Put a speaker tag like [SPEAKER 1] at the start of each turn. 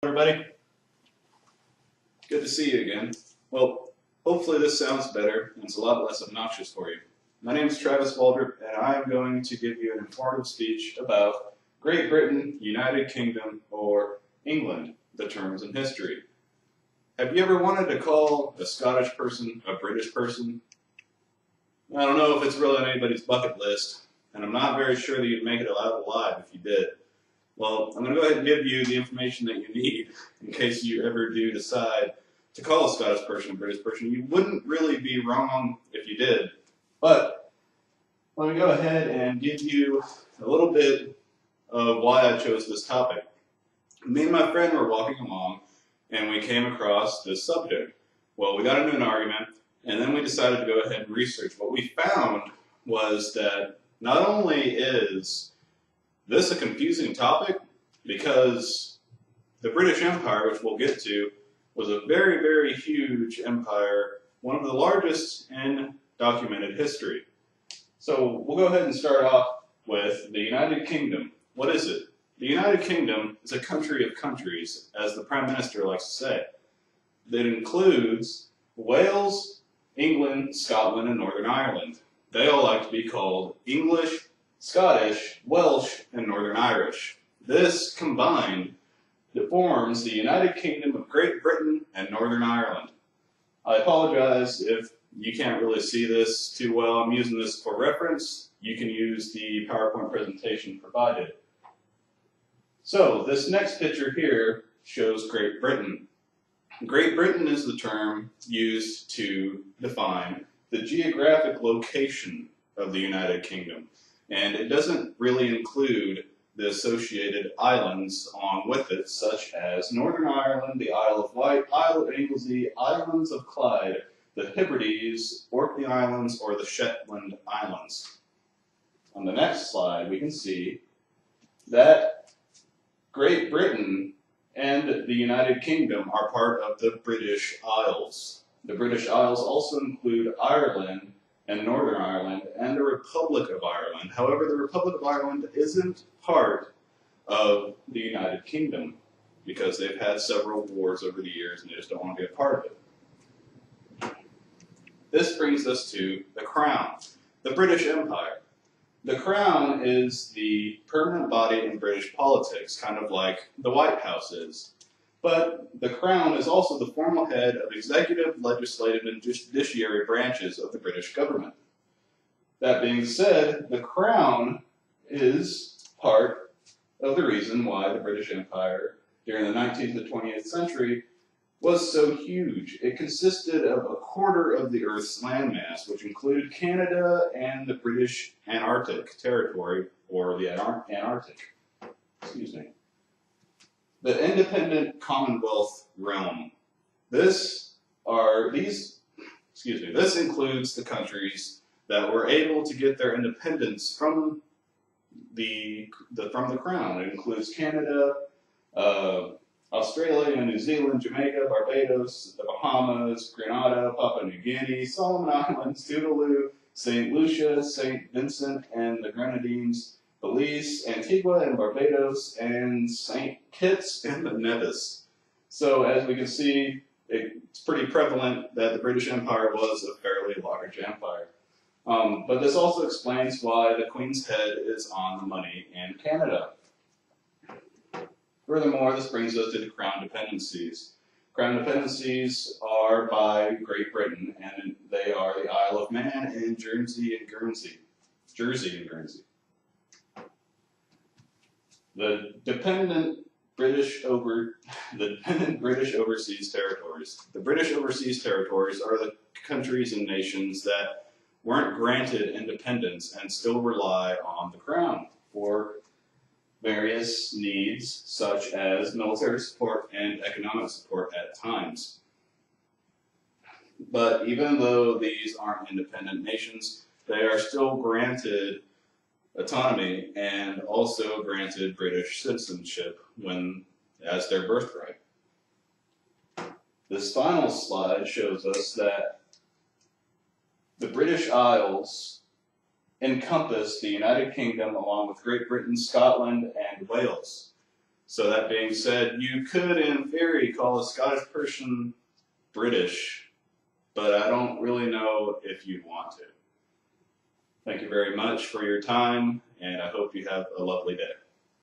[SPEAKER 1] Everybody, good to see you again. Well, hopefully this sounds better and it's a lot less obnoxious for you. My name is Travis Waldrop and I am going to give you an informative speech about Great Britain, United Kingdom, or England, the terms in history. Have you ever wanted to call a Scottish person a British person? I don't know if it's really on anybody's bucket list, and I'm not very sure that you'd make it out alive if you did. Well, I'm going to go ahead and give you the information that you need in case you ever do decide to call a Scottish person a British person. You wouldn't really be wrong if you did. But let me go ahead and give you a little bit of why I chose this topic. Me and my friend were walking along and we came across this subject. Well, we got into an argument and then we decided to go ahead and research. What we found was that not only is this is a confusing topic because the British Empire, which we'll get to, was a very, very huge empire, one of the largest in documented history. So we'll go ahead and start off with the United Kingdom. What is it? The United Kingdom is a country of countries, as the Prime Minister likes to say. That includes Wales, England, Scotland, and Northern Ireland. They all like to be called English, Scottish, Welsh, and Northern Irish. This combined forms the United Kingdom of Great Britain and Northern Ireland. I apologize if you can't really see this too well. I'm using this for reference. You can use the PowerPoint presentation provided. So this next picture here shows Great Britain. Great Britain is the term used to define the geographic location of the United Kingdom. And it doesn't really include the associated islands along with it, such as Northern Ireland, the Isle of Wight, Isle of Anglesey, Islands of Clyde, the Hebrides, Orkney Islands, or the Shetland Islands. On the next slide, we can see that Great Britain and the United Kingdom are part of the British Isles. The British Isles also include Ireland and Northern Ireland, and the Republic of Ireland. However, the Republic of Ireland isn't part of the United Kingdom because they've had several wars over the years and they just don't want to be a part of it. This brings us to the Crown, the British Empire. The Crown is the permanent body in British politics, kind of like the White House is. But the Crown is also the formal head of executive, legislative, and judiciary branches of the British government. That being said, the Crown is part of the reason why the British Empire during the 19th to 20th century was so huge. It consisted of a quarter of the Earth's landmass, which included Canada and the British Antarctic territory, or the Antarctic. Excuse me. The independent Commonwealth realm. This includes the countries that were able to get their independence from the Crown. It includes Canada, Australia, New Zealand, Jamaica, Barbados, the Bahamas, Grenada, Papua New Guinea, Solomon Islands, Tuvalu, St. Lucia, St. Vincent and the Grenadines, Belize, Antigua and Barbados, and St. Kitts and Nevis. So as we can see, it's pretty prevalent that the British Empire was a fairly large empire. But this also explains why the Queen's head is on the money in Canada. Furthermore, this brings us to the Crown dependencies. Crown dependencies are by Great Britain, and they are the Isle of Man and Jersey and Guernsey. The dependent British overseas territories. The British overseas territories are the countries and nations that weren't granted independence and still rely on the Crown for various needs such as military support and economic support at times. But even though these aren't independent nations, they are still granted autonomy and also granted British citizenship as their birthright. This final slide shows us that the British Isles encompass the United Kingdom along with Great Britain, Scotland, and Wales. So that being said, you could, in theory, call a Scottish person British, but I don't really know if you'd want to. Thank you very much for your time, and I hope you have a lovely day.